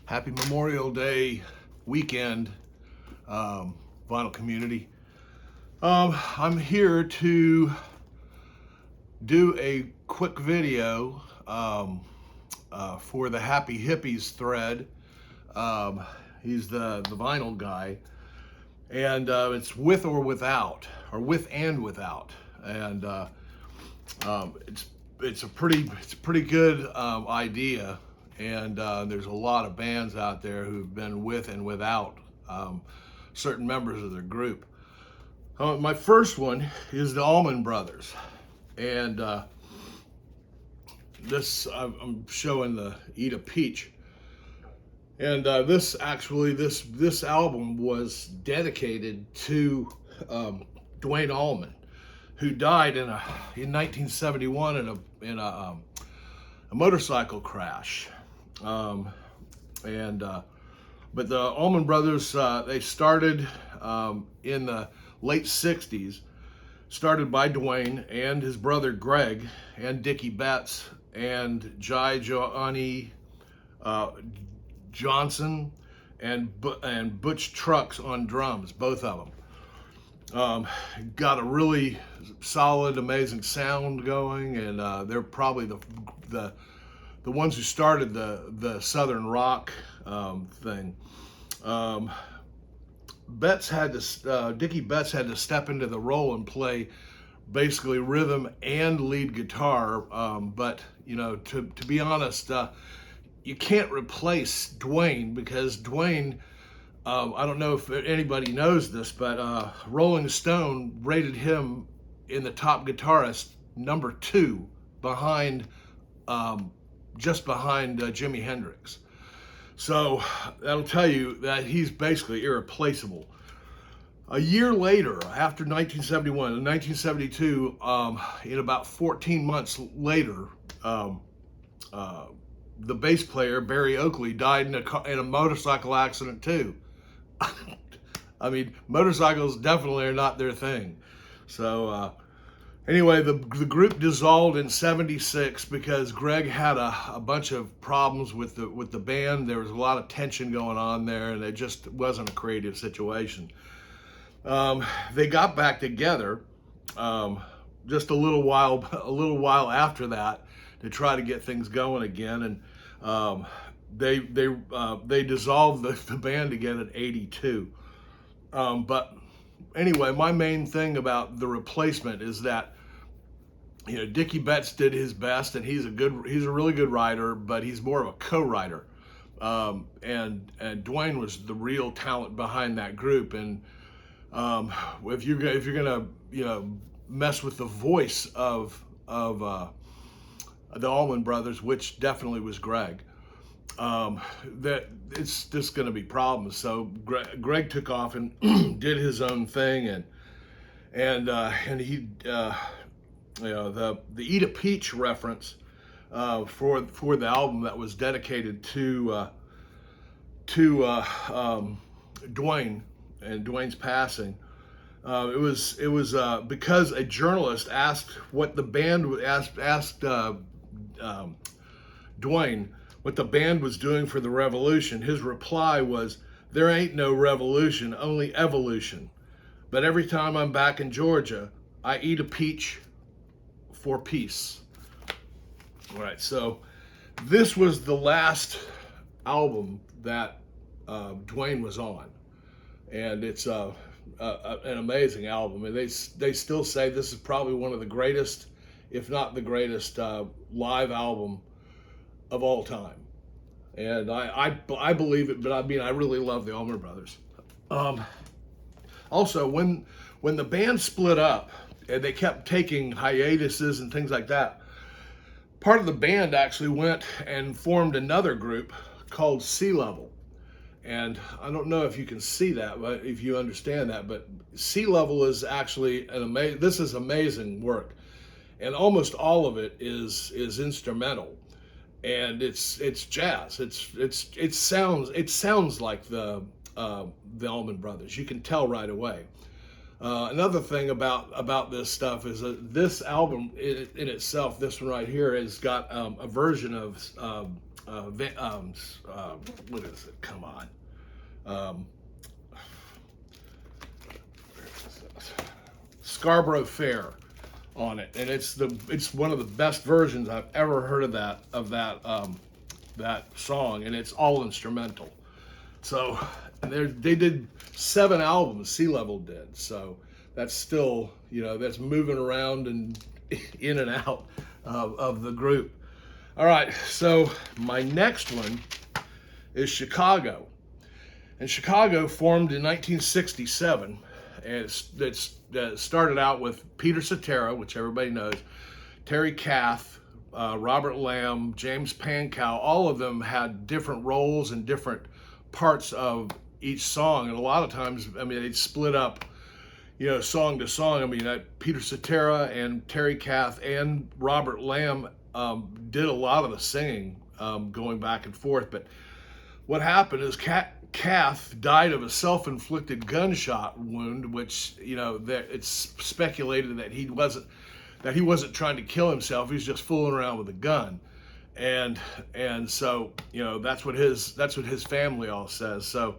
Happy Memorial Day weekend, vinyl community. I'm here to do a quick video for the Happy Hippies thread. He's the vinyl guy, and it's with or without, or with and without, and it's a pretty good idea. And there's a lot of bands out there who've been with and without certain members of their group. My first one is the Allman Brothers, and this I'm showing the Eat a Peach, and this album was dedicated to Duane Allman, who died in 1971 in a motorcycle crash. But the Allman Brothers, they started in the late 60s, started by Duane and his brother Greg and Dickie Betts and Johnny Johnson and Butch Trucks on drums, both of them. Got a really solid, amazing sound going, and they're probably the ones who started the Southern rock thing. Dickie Betts had to step into the role and play basically rhythm and lead guitar. But you know, to be honest, you can't replace Duane, because Duane, I don't know if anybody knows this, but Rolling Stone rated him in the top guitarist number 2 behind just behind Jimi Hendrix. So that'll tell you that he's basically irreplaceable. A year later, after 1971, in 1972, in about 14 months later, the bass player, Barry Oakley, died in a motorcycle accident too. I mean, motorcycles definitely are not their thing. So anyway, the group dissolved in '76 because Greg had a bunch of problems with the band. There was a lot of tension going on there, and it just wasn't a creative situation. They got back together just a little while after that to try to get things going again, and they dissolved the band again in '82. But anyway, my main thing about the replacement is that, you know, Dickie Betts did his best, and he's a really good writer, but he's more of a co-writer. And Duane was the real talent behind that group. And if you're gonna, you know, mess with the voice of the Allman Brothers, which definitely was Greg, that it's just going to be problems. So Greg took off and did his own thing, and he. You know, the Eat a Peach reference for the album that was dedicated to Duane and Duane's passing. It was because a journalist asked what the band asked Duane what the band was doing for the revolution. His reply was, "There ain't no revolution, only evolution. But every time I'm back in Georgia, I eat a peach for peace." All right, so this was the last album that Duane was on, and it's an amazing album. And they still say this is probably one of the greatest, if not the greatest, live album of all time. And I believe it, but I mean, I really love the Allman Brothers. Also, when the band split up, and they kept taking hiatuses and things like that, part of the band actually went and formed another group called Sea Level. And I don't know if you can see that, but if you understand that, but Sea Level is actually this is amazing work, and almost all of it is instrumental, and it's jazz. It sounds like the Allman Brothers. You can tell right away. Another thing about this stuff is that this album in itself, this one right here, has got a version of what is it? Come on. Um, Scarborough Fair on it, and it's one of the best versions I've ever heard of that song, and it's all instrumental. So they did 7 albums. Sea Level did. So that's still, that's moving around and in and out of the group. All right, so my next one is Chicago. And Chicago formed in 1967. And it started out with Peter Cetera, which everybody knows, Terry Kath, Robert Lamb, James Pankow. All of them had different roles and different parts of each song. And a lot of times, they'd split up, song to song. Peter Cetera and Terry Kath and Robert Lamb did a lot of the singing, going back and forth. But what happened is Kath died of a self-inflicted gunshot wound, which it's speculated that he wasn't trying to kill himself. He was just fooling around with a gun, and so that's what his family all says. So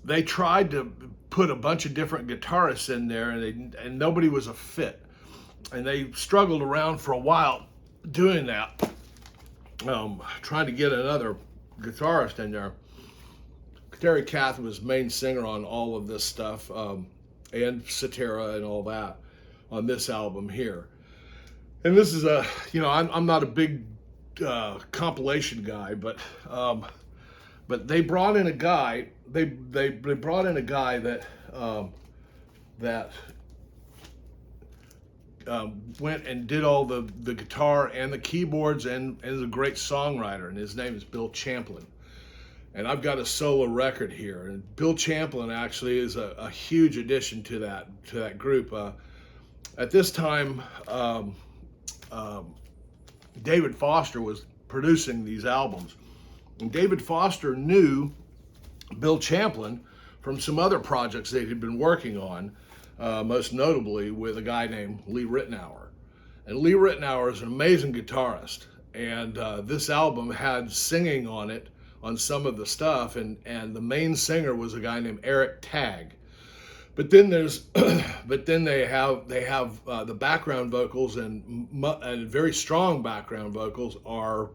they tried to put a bunch of different guitarists in there, and nobody was a fit, and they struggled around for a while doing that, trying to get another guitarist in there. Terry Kath was main singer on all of this stuff, and Cetera and all that on this album here. And this is I'm not a big compilation guy, but they brought in a guy. They brought in a guy that went and did all the guitar and the keyboards and is a great songwriter, and his name is Bill Champlin. And I've got a solo record here, and Bill Champlin actually is a huge addition to that group. At this time, David Foster was producing these albums, and David Foster knew Bill Champlin from some other projects they had been working on, most notably with a guy named Lee Ritenour. And Lee Ritenour is an amazing guitarist, and this album had singing on it on some of the stuff, and the main singer was a guy named Eric Tagg. But then they have the background vocals, and very strong background vocals are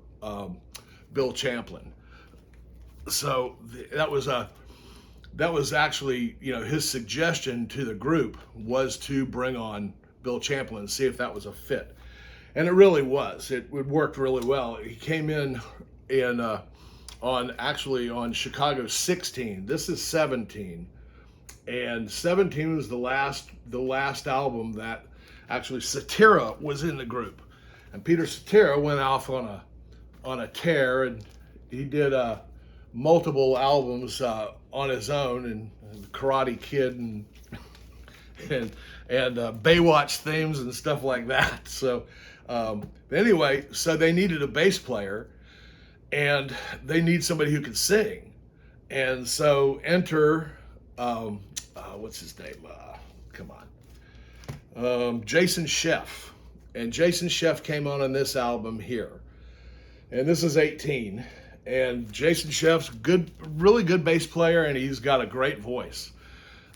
Bill Champlin. So that was actually his suggestion to the group was to bring on Bill Champlin and see if that was a fit, and it really was. It worked really well. He came in on Chicago 16. This is 17, and 17 was the last album that actually Cetera was in the group, and Peter Cetera went off on a tear, and he did multiple albums on his own, and Karate Kid and Baywatch themes and stuff like that. So anyway, so they needed a bass player, and they need somebody who can sing. And so enter, what's his name? Jason Scheff. And Jason Scheff came on this album here. And this is 18. And Jason Scheff's really good bass player, and he's got a great voice.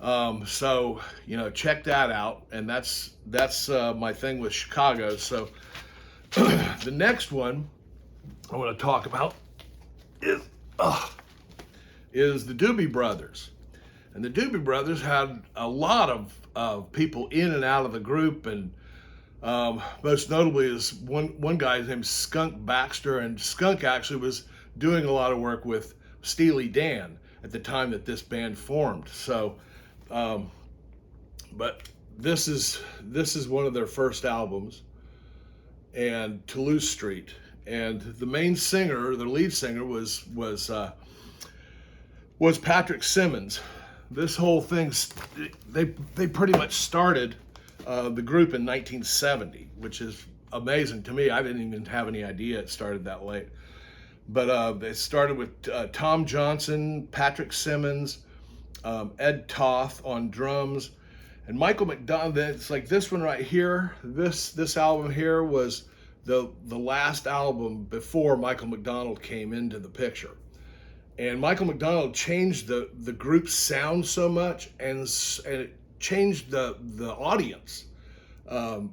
So check that out. And that's my thing with Chicago. So the next one I want to talk about is the Doobie Brothers. And the Doobie Brothers had a lot of people in and out of the group, and most notably is one guy named Skunk Baxter, and Skunk actually was doing a lot of work with Steely Dan at the time that this band formed. So, but this is one of their first albums, and Toulouse Street. And the main singer, the lead singer, was Patrick Simmons. This whole thing, they pretty much started the group in 1970, which is amazing to me. I didn't even have any idea it started that late. But they started with Tom Johnson, Patrick Simmons, Ed Toth on drums, and Michael McDonald. It's like this one right here. This album here was the last album before Michael McDonald came into the picture. And Michael McDonald changed the group's sound so much, and it changed the audience of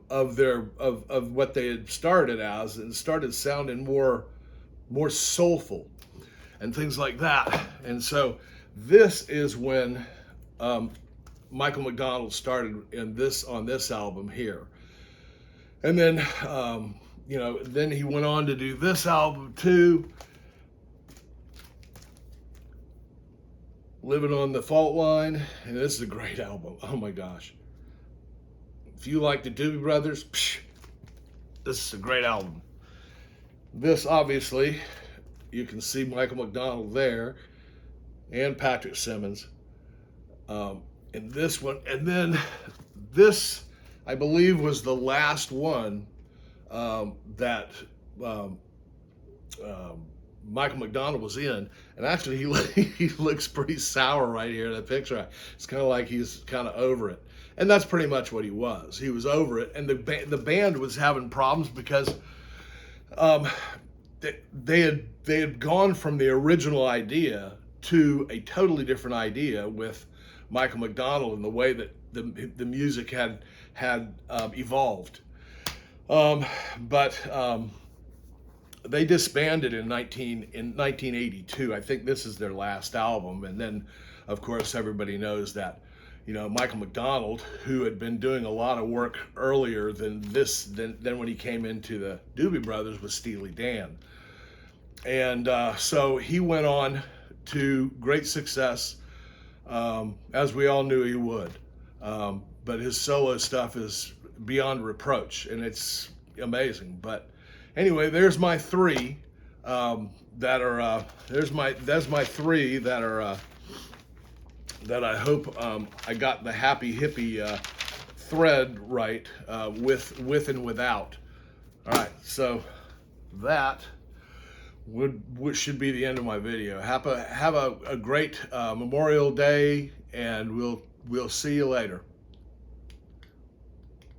what they had started as, and started sounding more soulful and things like that. And so this is when Michael McDonald started on this album here. And then then he went on to do this album too, Living on the Fault Line, and this is a great album. Oh my gosh. If you like the Doobie Brothers, this is a great album. This, obviously, you can see Michael McDonald there, and Patrick Simmons. In this one, and then this, I believe, was the last one that Michael McDonald was in. And actually, he looks pretty sour right here in that picture. It's kind of like he's kind of over it. And that's pretty much what he was. He was over it. And the band was having problems because they had gone from the original idea to a totally different idea with Michael McDonald and the way that the music had evolved. But they disbanded in 1982. I think this is their last album. And then, of course, everybody knows that, Michael McDonald, who had been doing a lot of work earlier than when he came into the Doobie Brothers, was Steely Dan. And so he went on to great success, as we all knew he would. But his solo stuff is beyond reproach, and it's amazing. But anyway, there's my three that are that's my three that are that I hope I got the happy hippie thread right with and without. All right, so that should be the end of my video. Have a great Memorial Day, and we'll see you later.